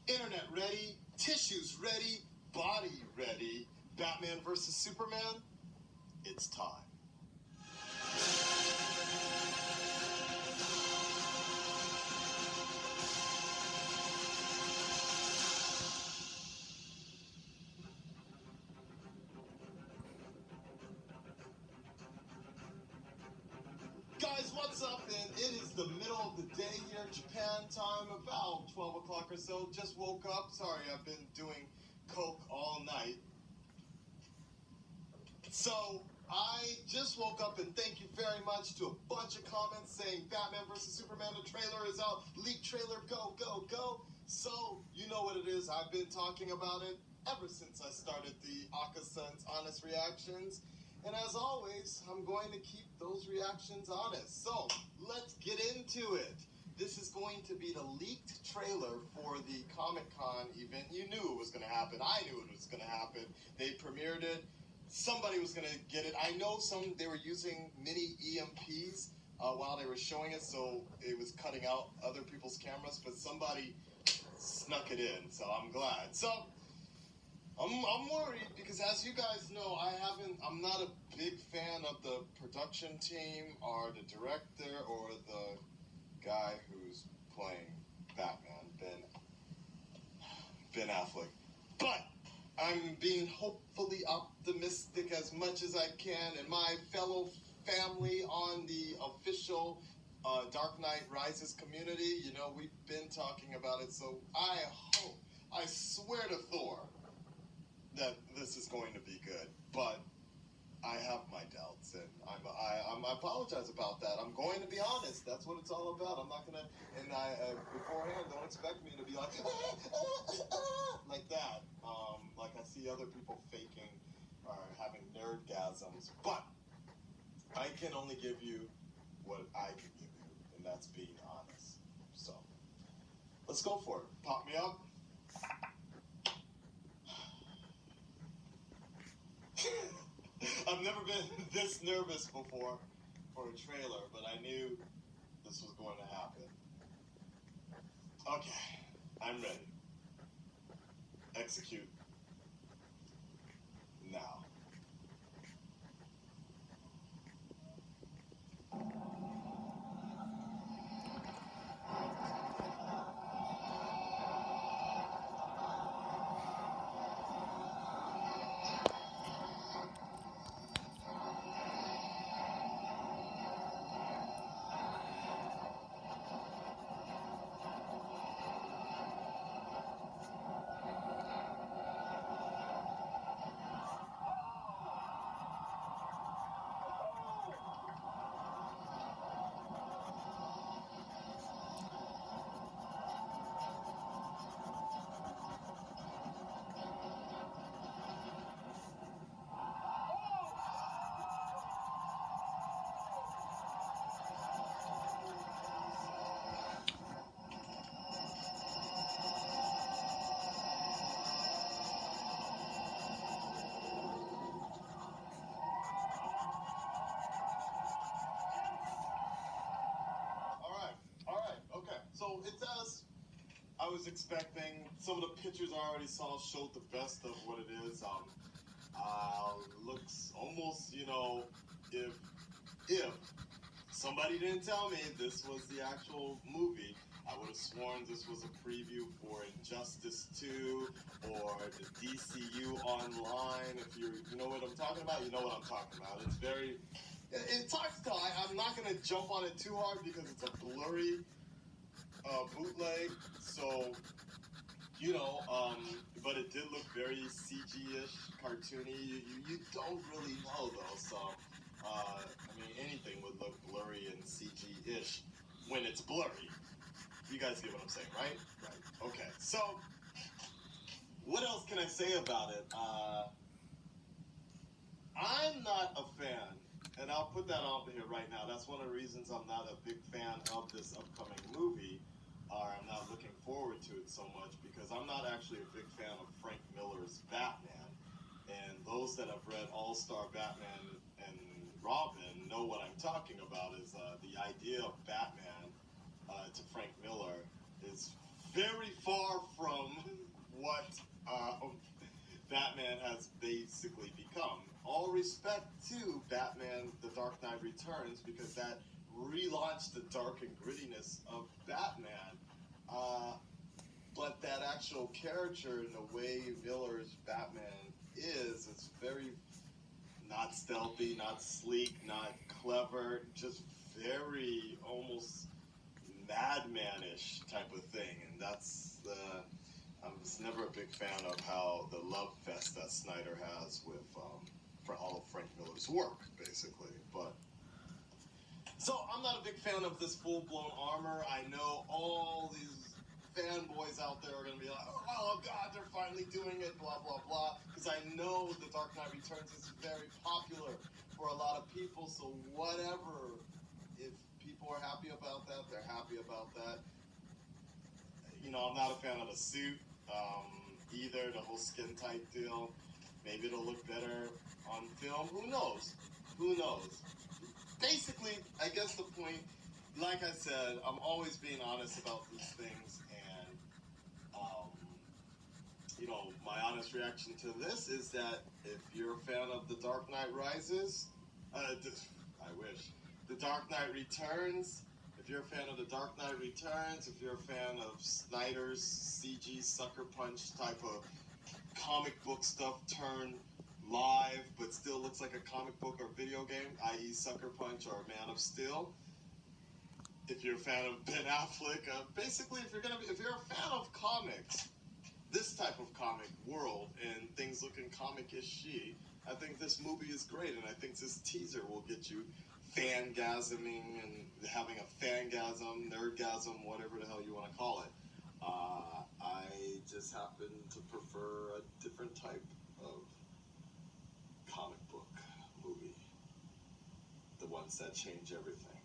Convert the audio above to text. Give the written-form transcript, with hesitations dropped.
Internet ready, tissues ready, body ready. Batman versus Superman, it's time. Guys, what's up? And it is the middle of the day here, Japan time, about 12 o'clock or so. Just woke up. Sorry, I've been doing coke all night. So, I just woke up, and thank you very much to a bunch of comments saying Batman vs. Superman, the trailer is out. Leak trailer, go, go, go. So, you know what it is. I've been talking about it ever since I started the Aka-san's Honest Reactions. And as always, I'm going to keep those reactions honest. So, let's get into it. This is going to be the leaked trailer for the Comic-Con event. You knew it was going to happen. I knew it was going to happen. They premiered it. Somebody was going to get it. I know they were using mini EMPs while they were showing it, so it was cutting out other people's cameras, but somebody snuck it in, so I'm glad. So, I'm worried because, as you guys know, I'm not a big fan of the production team or the director or the guy who's playing Batman, Ben Affleck. But I'm being hopefully optimistic as much as I can, and my fellow family on the official Dark Knight Rises community, you know, we've been talking about it, so I swear to Thor that this is going to be good, but I have my doubts, and I apologize about that. I'm going to be honest. That's what it's all about. I'm not gonna, and beforehand, don't expect me to be like like that. Like I see other people faking or having nerdgasms, but I can only give you what I can give you, and that's being honest. So let's go for it. Pop me up. I've never been this nervous before for a trailer, but I knew this was going to happen. Okay, I'm ready. Execute now. So it's as I was expecting. Some of the pictures I already saw showed the best of what it is. Looks almost, you know, if somebody didn't tell me this was the actual movie, I would have sworn this was a preview for Injustice 2 or the DCU Online. If you know what I'm talking about, you know what I'm talking about. It's very, it talks to, I'm not going to jump on it too hard because it's a blurry bootleg, so, you know, but it did look very CG-ish, cartoony. You don't really know, though, so, I mean, anything would look blurry and CG-ish when it's blurry. You guys get what I'm saying, right? Right. Okay, so, what else can I say about it? I'm not a fan, and I'll put that out here right now. That's one of the reasons I'm not a big fan of this upcoming movie, or I'm not looking forward to it so much, because I'm not actually a big fan of Frank Miller's Batman. And those that have read All-Star Batman and Robin know what I'm talking about. Is the idea of Batman to Frank Miller is very far from what Batman has basically become. All respect to Batman The Dark Knight Returns, because that relaunched the dark and grittiness of Batman. But that actual character and the way Miller's Batman is very not stealthy, not sleek, not clever, just very almost madmanish type of thing. And that's I was never a big fan of how the love fest that Snyder has with for all of Frank Miller's work, basically. But so I'm not a big fan of this full-blown armor. I know all these fanboys out there are going to be like, oh God, they're finally doing it, blah, blah, blah. Because I know The Dark Knight Returns is very popular for a lot of people, so whatever. If people are happy about that, they're happy about that. You know, I'm not a fan of the suit either, the whole skin tight deal. Maybe it'll look better on film. Who knows? Who knows? Basically, I guess the point, like I said, I'm always being honest about these things, and you know, my honest reaction to this is that if you're a fan of The Dark Knight Rises, I wish, The Dark Knight Returns, if you're a fan of The Dark Knight Returns, if you're a fan of Snyder's CG sucker punch type of comic book stuff turned live, but still looks like a comic book or video game, i.e. Sucker Punch or Man of Steel. If you're a fan of Ben Affleck, basically, if you're a fan of comics, this type of comic world and things looking comic-ish-y, I think this movie is great, and I think this teaser will get you fangasming and having a fangasm, nerdgasm, whatever the hell you want to call it. I just happen to prefer a different type of comic book movie, the ones that change everything.